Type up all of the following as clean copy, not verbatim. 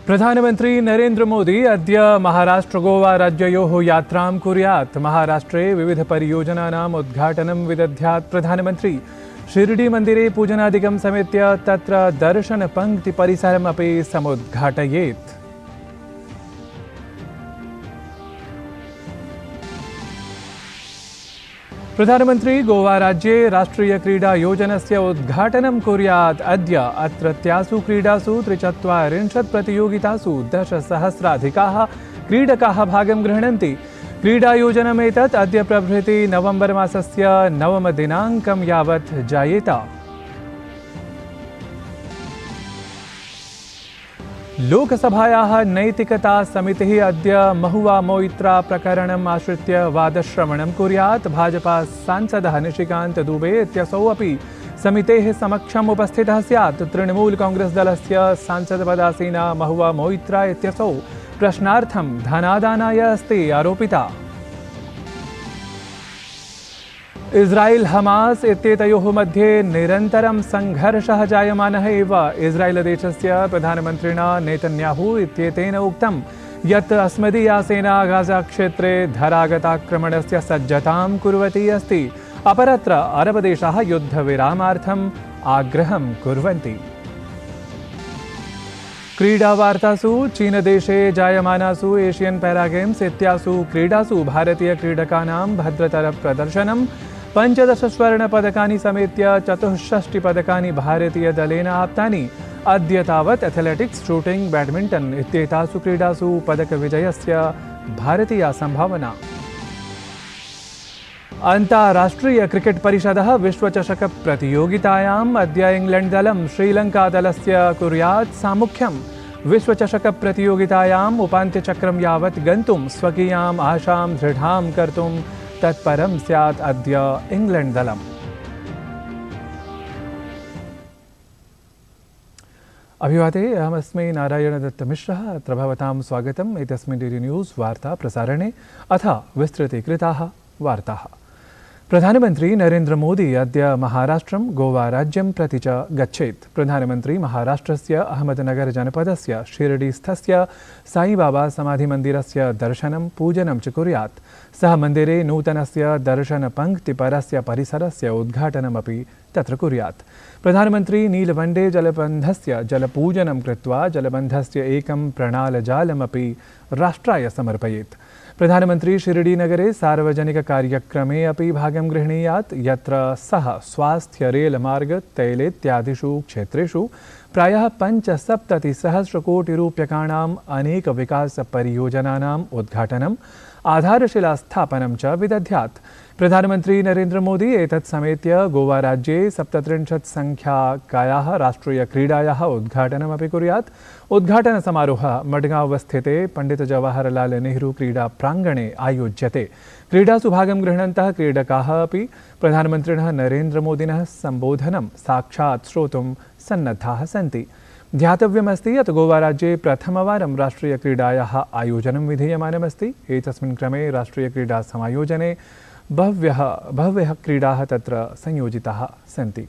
प्रधानमंत्री नरेंद्र मोदी अद्य महाराष्ट्र गोवा राज्ययोः यात्रां कुर्यात्। महाराष्ट्रे विविधपरियोजनानाम् उद्घाटनं विदध्यात्। प्रधानमंत्री शिरडी मन्दिरे पूजनादिकं समेत्य तत्र दर्शनपङ्क्तिपरिसरमपि समुद्घाटयेत्। प्रधानमंत्री गोवा राज्ये राष्ट्रीय क्रीडा योजनस्य उद्घाटनं कुर्यात्। अद्य अत्रत्यासु क्रीडासु 43 प्रतियोगितासु 10,000-अधिकाः क्रीडकाः भागं गृह्णन्ति। क्रीडायोजनमेतत् अद्य प्रभृति नवंबर मासस्य 9-दिनाङ्कं यावत् जायेत। लोकसभायाः नैतिकता समितिः अद्य महुआ मोइत्रा प्रकरणम् आश्रित्य वादश्रवणं कुर्यात्। भाजपा सांसदः निशिकान्त दुबे इत्यसौ अपि समितेः समक्षम् उपस्थितः स्यात्। तृणमूल कांग्रेस दलस्य सांसदपदासीना महुआ मोइत्रा इत्यसौ प्रश्नार्थं धनादानाय अस्ति आरोपिता। इस्राएल हमास इत्येतयोः मध्ये निरन्तरं संघर्षः जायमानः एव। इस्राएलदेशस्य प्रधानमन्त्रिणा नेतन्याहू इत्येतेन उक्तं यत् अस्मदीया सेना गाजा क्षेत्रे धरागताक्रमणस्य सज्जतां कुर्वती अस्ति। अपरत्र अरबदेशाः युद्धविरामार्थम् आग्रहं कुर्वन्ति। क्रीडावार्तासु चीनदेशे जायमानासु एशियन पैरा गेम्स इत्यासु क्रीडासु भारतीय क्रीडकानां भद्रतरप्रदर्शनं। 15 स्वर्णपदकानि समेत्य 64 पदकानि भारतीयदलेन आप्तानि। अद्य तावत् एथलेटिक्स, शूटिंग, बैडमिंटन इत्येतासु क्रीडासु पदकविजयस्य भारतीया संभावना। अन्ताराष्ट्रीय क्रिकेट परिषदः विश्वचषक प्रतियोगितायाम् अद्य इंग्लैंड दलं श्रीलंका दलस्य कुर्यात् सामुख्यम्। विश्वचषक प्रतियोगितायाम् उपान्त्यचक्रं यावत् गन्तुं स्वकीयाम् आशां दृढां कर्तुं तत्परं स्यात् अद्य इंग्लैंड दलम्। अभिवादे, अहमस्मि नारायणदत्तमिश्रः। अत्र भवतां स्वागतम् एतस्मिन् डीडी न्यूज़ वार्ता प्रसारणे। अथ विस्तृतीकृताः वार्ताः। प्रधानमंत्री नरेंद्र मोदी अद्य महाराष्ट्रं गोवा राज्यं प्रति च गच्छेत्। प्रधानमंत्री महाराष्ट्रस्य अहमदनगर जनपदस्य शिरडीस्थस्य साईबाबा समाधिमन्दिरस्य दर्शनं पूजनं च कुर्यात्। सः मन्दिरे नूतनस्य दर्शनपङ्क्तिपरस्य परिसरस्य उद्घाटनमपि तत्र कुर्यात्। प्रधानमंत्री नीलवण्डे जलबन्धस्य जलपूजनं कृत्वा जलबन्धस्य एकं प्रणालजालमपि राष्ट्राय समर्पयेत्। प्रधानमंत्री शिरडीनगरे सार्वजनिककार्यक्रमे अपि भागं गृह्णीयात्, यत्र सः स्वास्थ्य, रेलमार्ग, तैलेत्यादिषु क्षेत्रेषु प्रायः 75 कोटि रूप्यकाणाम् अनेक विकासपरियोजनानाम् उद्घाटनम्, आधारशिलास्थापनं च विदध्यात्। प्रधानमंत्री नरेंद्र मोदी एतत् समेत्य गोवा राज्ये 37 संख्याकायाः राष्ट्रीय क्रीडायाः उद्घाटनमपि कुर्यात्। उद्घाटनसमारोहः मडगांव स्थिते पंडित जवाहरलाल नेहरू क्रीडा प्रांगणे आयोज्यते। क्रीडासु भागं गृह्णन्तः क्रीडकाः अपि प्रधानमन्त्रिणः नरेंद्र मोदिनः सम्बोधनं साक्षात् श्रोतुं सन्नद्धाः सन्ति। ध्यातव्यमस्ति यत् गोवा राज्ये प्रथमवारं राष्ट्रीयक्रीडायाः आयोजनं विधीयमानमस्ति। एतस्मिन् क्रमे राष्ट्रीयक्रीडासमायोजने बह्व्यः क्रीडाः तत्र संयोजिताः सन्ति।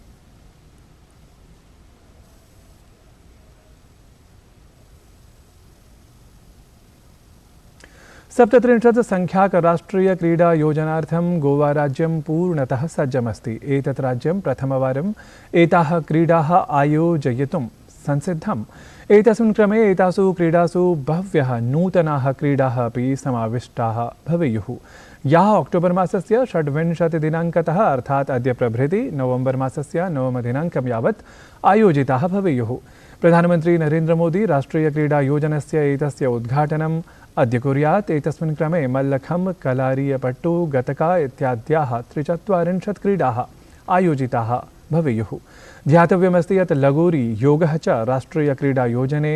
सप्तत्रिंशत् संख्याक राष्ट्रीय क्रीडा योजनार्थं गोवा राज्यं पूर्णतः सज्जमस्ति। एतत् राज्यं प्रथमवारम् एताः क्रीडाः आयोजयितुं संसिद्धम्। एतस्मिन् क्रमे एतासु क्रीडासु बह्व्यः नूतनाः क्रीडाः अपि समाविष्टाः भवेयुः, याः अक्टोबर मासस्य 26 दिनाङ्कतः अर्थात् अद्य प्रभृति नवंबर मासस्य 9 दिनाङ्कं यावत् आयोजिताः भवेयुः। प्रधानमंत्री नरेंद्र मोदी राष्ट्रीय क्रीडा योजनस्य एतस्य उद्घाटनम् अद्य कुर्यात्। एतस्मिन् क्रमे मल्लखम्ब, कलारीयपट्टु, गतका इत्याद्याः 43 क्रीडाः आयोजिताः भवेयुः। ध्यातव्यमस्ति यत् लगोरी, योगः च राष्ट्रीयक्रीडायोजने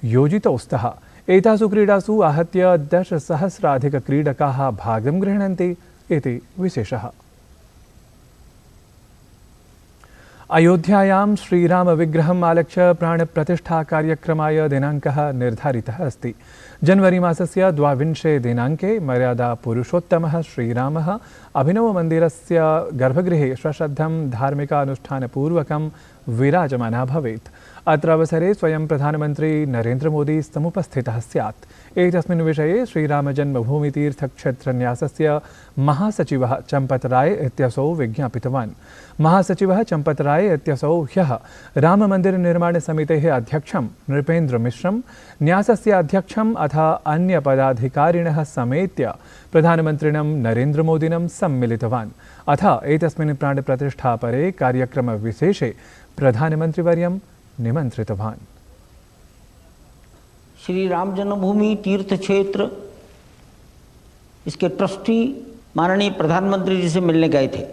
योजितौ स्तः। एतासु क्रीडासु आहत्य 10,000-अधिकक्रीडकाः भागं गृह्णन्ति इति विशेषः। अयोध्यायां श्रीरामविग्रहम् आलक्ष्य प्राणप्रतिष्ठाकार्यक्रमाय दिनाङ्कः निर्धारितः अस्ति। जनवरी मासस्य 22 दिनाङ्के मर्यादापुरुषोत्तमः श्रीरामः अभिनवमन्दिरस्य गर्भगृहे सश्रद्धं धार्मिकानुष्ठानपूर्वकं विराजमानः भवेत्। अत्र अवसरे स्वयं प्रधानमन्त्री नरेन्द्रमोदी समुपस्थितः स्यात्। एतस्मिन् विषये श्रीरामजन्मभूमितीर्थक्षेत्रन्यासस्य महासचिवः चम्पतराय इत्यसौ विज्ञापितवान्। महासचिवः चम्पतराय इत्यसौ ह्यः राममन्दिरनिर्माणसमितेः अध्यक्षं नृपेन्द्रमिश्रं, न्यासस्य अध्यक्षम् अथ अन्यपदाधिकारिणः समेत्य प्रधानमन्त्रिणं नरेन्द्रमोदिनं सम्मिलितवान्। अथ एतस्मिन् प्राणप्रतिष्ठापरे कार्यक्रमविशेषे प्रधानमन्त्रिवर्यं निमन्त्रितवान्। श्री राम जन्मभूमि तीर्थ क्षेत्र इसके ट्रस्टी माननीय प्रधानमंत्री जी से मिलने गए थे।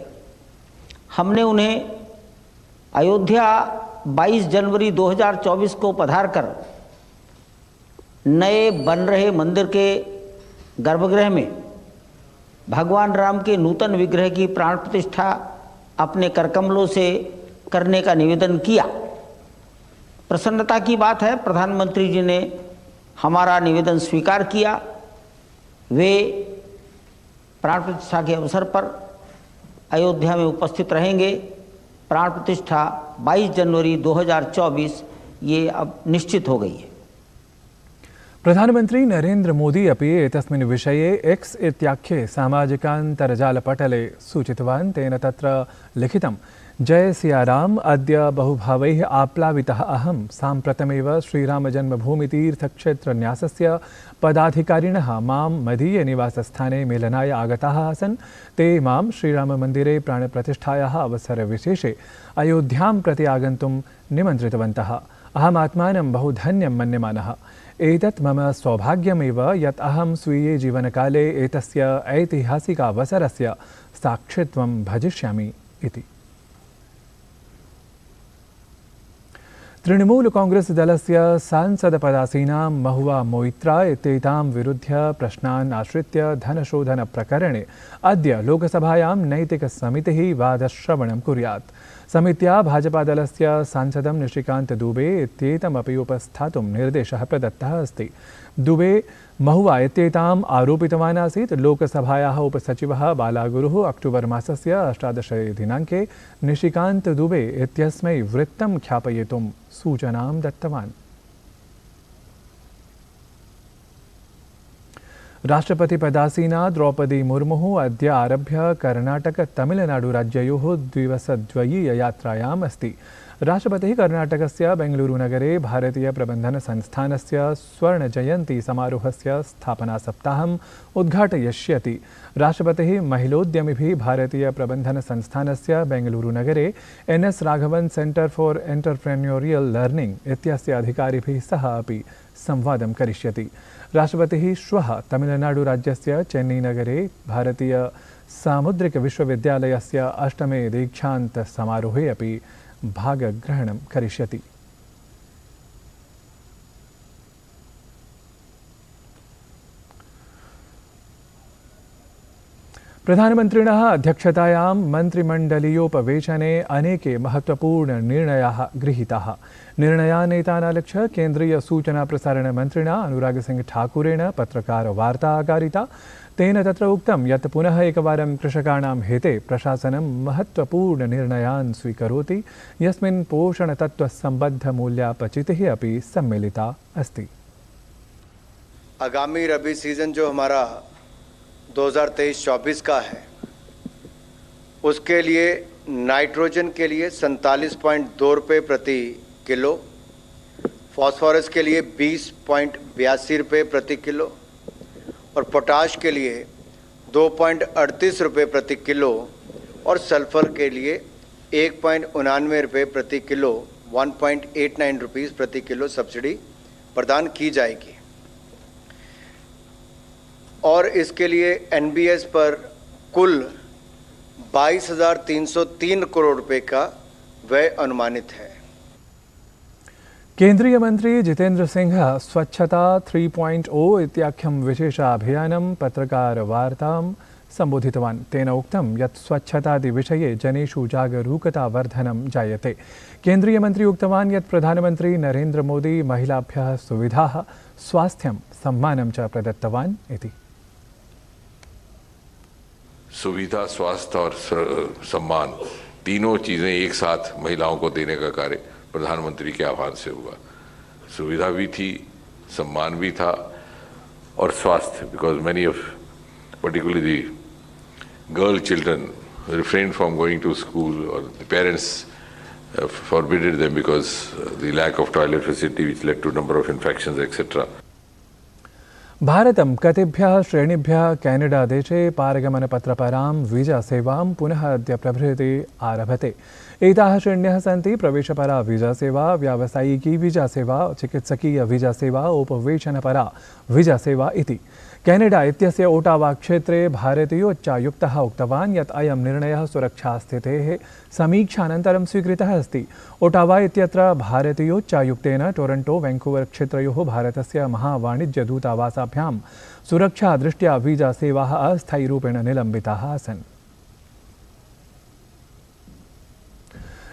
हमने उन्हें अयोध्या 22 जनवरी 2024 को पधारकर नए बन रहे मंदिर के गर्भगृह में भगवान राम के नूतन विग्रह की प्राण प्रतिष्ठा अपने करकमलों से करने का निवेदन किया। प्रसन्नता की बात है, प्रधानमंत्री जी ने हमारा निवेदन स्वीकार किया। वे प्राण प्रतिष्ठा के अवसर पर अयोध्या में उपस्थित रहेंगे। प्राण प्रतिष्ठा 22 जनवरी 2024 ये अब निश्चित हो गई है। प्रधानमंत्री नरेन्द्र मोदी अपि एतस्मिन् विषये एक्स इत्याख्ये सामाजिकान्तर्जालपटले सूचितवान्। तेन तत्र लिखितं, जय सियाराम, अद्य बहुभावैः आप्लावितः अहं साम्प्रतमेव श्रीरामजन्मभूमितीर्थक्षेत्रन्यासस्य पदाधिकारिणः मां मदीय निवासस्थाने मेलनाय आगताः आसन्। ते मां श्रीराममन्दिरे प्राणप्रतिष्ठायाः अवसरविशेषे अयोध्यां प्रति आगन्तुं निमन्त्रितवन्तः। अहमात्मानं बहु धन्यं मन्यमानः। एतत् मम सौभाग्यमेव यत् अहं स्वीये जीवनकाले एतस्य ऐतिहासिकावसरस्य साक्षित्वं भजिष्यामि इति। तृणमूल कांग्रेस दलस्य सांसदपदासीनां महुआ मोइत्रा इत्येतां विरुध्य प्रश्नान् आश्रित्य धनशोधनप्रकरणे अद्य लोकसभायां नैतिकसमितिः वादश्रवणं कुर्यात्। समित्या भाजपादलस्य सांसदं निशिकान्त दुबे इत्येतमपि उपस्थातुं निर्देशः प्रदत्तः अस्ति। दुबे महुआ इत्येताम् आरोपितवान् आसीत्। लोकसभायाः उपसचिवः बालागुरुः अक्टोबर् मासस्य 18 दिनाङ्के निशिकान्त दुबे इत्यस्मै वृत्तं ख्यापयितुं सूचनां दत्तवान्। राष्ट्रपतिपदासीना द्रौपदी मुर्मुः अद्य आरभ्य कर्णाटक-तमिलनाडुराज्ययोः दिवसद्वयीययात्रायाम् अस्ति। राष्ट्रपतिः कर्णाटकस्य बेङ्गलूरुनगरे भारतीयप्रबन्धनसंस्थानस्य स्वर्णजयन्ती-समारोहस्य स्थापनासप्ताहम् उद्घाटयिष्यति। राष्ट्रपतिः महिलोद्यमिभिः भारतीयप्रबन्धनसंस्थानस्य बेङ्गलूरुनगरे NS Raghavan centre for एण्टरप्रेन्योरियल् learning इत्यस्य अधिकारिभिः सह अपि संवादं करिष्यति। राष्ट्रपतिः श्वः तमिलनाडुराज्यस्य चेन्नईनगरे भारतीय सामुद्रिकविश्वविद्यालयस्य 8मे दीक्षान्तसमारोहे अपि भागग्रहणं करिष्यति। प्रधानमन्त्रिणः अध्यक्षतायां मन्त्रिमण्डलीयोपवेशने अनेके महत्त्वपूर्णनिर्णयाः गृहीताः। निर्णयान् एतानालक्ष्य केन्द्रीयसूचनाप्रसारणमन्त्रिणा अनुरागसिंहठाकुरेण पत्रकारवार्ता अकारिता। तेन तत्र उक्तं यत् पुनः एकवारं कृषकाणां हिते प्रशासनं महत्त्वपूर्णनिर्णयान् स्वीकरोति, यस्मिन् पोषणतत्त्वसम्बद्धमूल्यापचितिः अपि सम्मिलिता अस्ति। आगामी रबी सीजन जो हमारा 2023-24 का है, उसके लिए नाइट्रोजन के लिए 47.2 रुपये प्रति किलो, फॉस्फोरस के लिए 20.82 रुपये प्रति किलो और पोटाश के लिए 2.38 रुपये प्रति किलो और सल्फर के लिए 1.99 रुपये प्रति किलो 1.89 रुपीज़ प्रति किलो सब्सिडी प्रदान की जाएगी। और इसके लिए NBS पर कुल 22,303 करोड़ रुपए का व्यय अनुमानित है। केंद्रीय मंत्री जितेंद्र सिंह स्वच्छता 3.0 इत्याख्यं विशेषाभियानं पत्रकारवार्तां सम्बोधितवान्। तेन उक्तं यत् स्वच्छतादिविषये जनेषु जागरूकतावर्धनं जायते। केन्द्रीयमन्त्री उक्तवान् यत् प्रधानमन्त्री नरेन्द्र मोदी महिलाभ्यः सुविधाः, स्वास्थ्यं, सम्मानं च प्रदत्तवान् इति। सुविधा, स्वास्थ्य और सम्मान, तीनों चीज़ें एक साथ महिलाओं को देने का कार्य प्रधानमंत्री के आह्वान से हुआ। सुविधा भी थी, सम्मान भी था और स्वास्थ्य, because many of particularly the girl children refrained from going to school, or the parents forbidden them because the lack of toilet facility, which led to number of infections, etc. भारतं कतिभ्यः श्रेणिभ्यः कैनडा देशे पारगमनपत्रपरां visa सेवां पुनः अद्य प्रभृति आरभते। एताः श्रेण्यः सन्ति प्रवेशपरा visa सेवा, व्यावसायिकी वीजा सेवा, चिकित्सकीय वीजा सेवा, उपवेशनपरा वीजा सेवा इति। कैनडा इत्यस्य ओटावा क्षेत्रे भारतीयोच्चायुक्तः उक्तवान् यत् अयं निर्णयः सुरक्षास्थितेः समीक्षानन्तरं स्वीकृतः अस्ति। ओटावा इत्यत्र भारतीयोच्चायुक्तेन टोरंटो वैंकूवर क्षेत्रयोः भारतस्य महावाणिज्यदूतावासाभ्यां सुरक्षादृष्ट्या वीजा सेवाः अस्थायीरूपेण निलम्बिताः आसन्।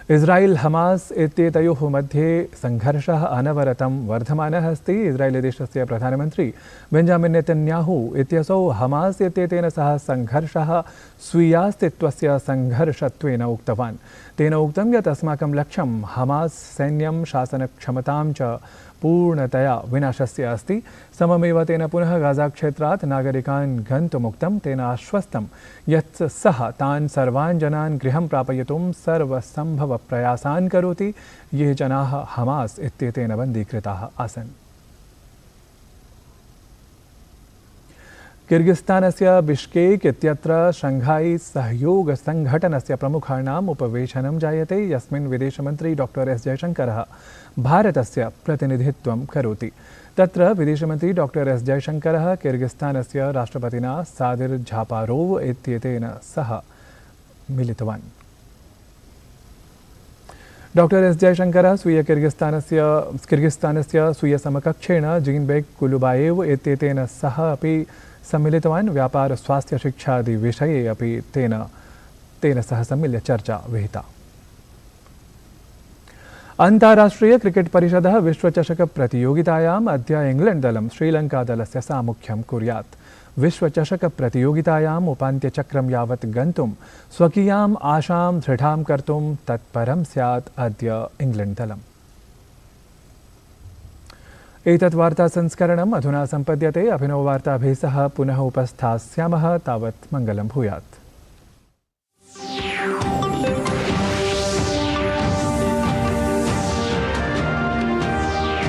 इस्राइल हमास इत्येतयोः मध्ये संघर्षः अनवरतं वर्धमानः अस्ति। इस्राइलदेशस्य प्रधानमन्त्री बेंजामिन् नेतन्याहू इत्यसौ हमास इत्येतेन सह संघर्षः स्वीयास्तित्वस्य संघर्षत्वेन उक्तवान्। तेन उक्तं यत् अस्माकं लक्ष्यं हमास सैन्यं शासनक्षमतां च पूर्णतया विनाशस्य अस्ति। सममेव तेन पुनः गाजा क्षेत्रात् नागरिकान् गन्तुमुक्तं। तेन आश्वस्तं यत् सः तान् सर्वान् जनान् गृहं प्रापयितुं सर्वसम्भवप्रयासान् करोति ये जनाः हमास इत्येतेन बन्दीकृताः आसन्। किर्गिस्तानस्य बिश्केक इत्यत्र शंघाई सहयोग संघटनस्य प्रमुखाणाम् उपवेशनं जायते, यस्मिन् विदेशमन्त्री डॉक्टर एस जयशंकरः भारतस्य प्रतिनिधित्वं करोति। तत्र विदेशमन्त्री डॉक्टर एस जयशंकरः किर्गिस्तानस्य राष्ट्रपतिना सादिर झापारोव इत्येतेन सह मिलितवान्। डॉक्टर एस जयशंकरः किर्गिस्तानस्य स्वीय समकक्षेण जीनबेग कुलुबायेव इत्येतेन सह अपि सम्मिलितवान्। व्यापार, स्वास्थ्य, शिक्षादि विषये अपि तेन सह सम्मिल्य चर्चा विहिता। अन्ताराष्ट्रीय क्रिकेट परिषदः विश्वचषक प्रतियोगितायाम् अद्य इंग्लैंड दलं श्रीलंका दलस्य सामुख्यं कुर्यात्। विश्वचषक प्रतियोगितायाम् उपान्त्यचक्रं यावत् गन्तुं स्वकीयाम् आशां दृढां कर्तुं तत्परं स्यात् अद्य इंग्लैंड दलम्। एतत् वार्ता संस्करणम् अधुना सम्पद्यते। अभिनववार्ताभिः सह पुनः उपस्थास्यामः। तावत् मङ्गलं भूयात्।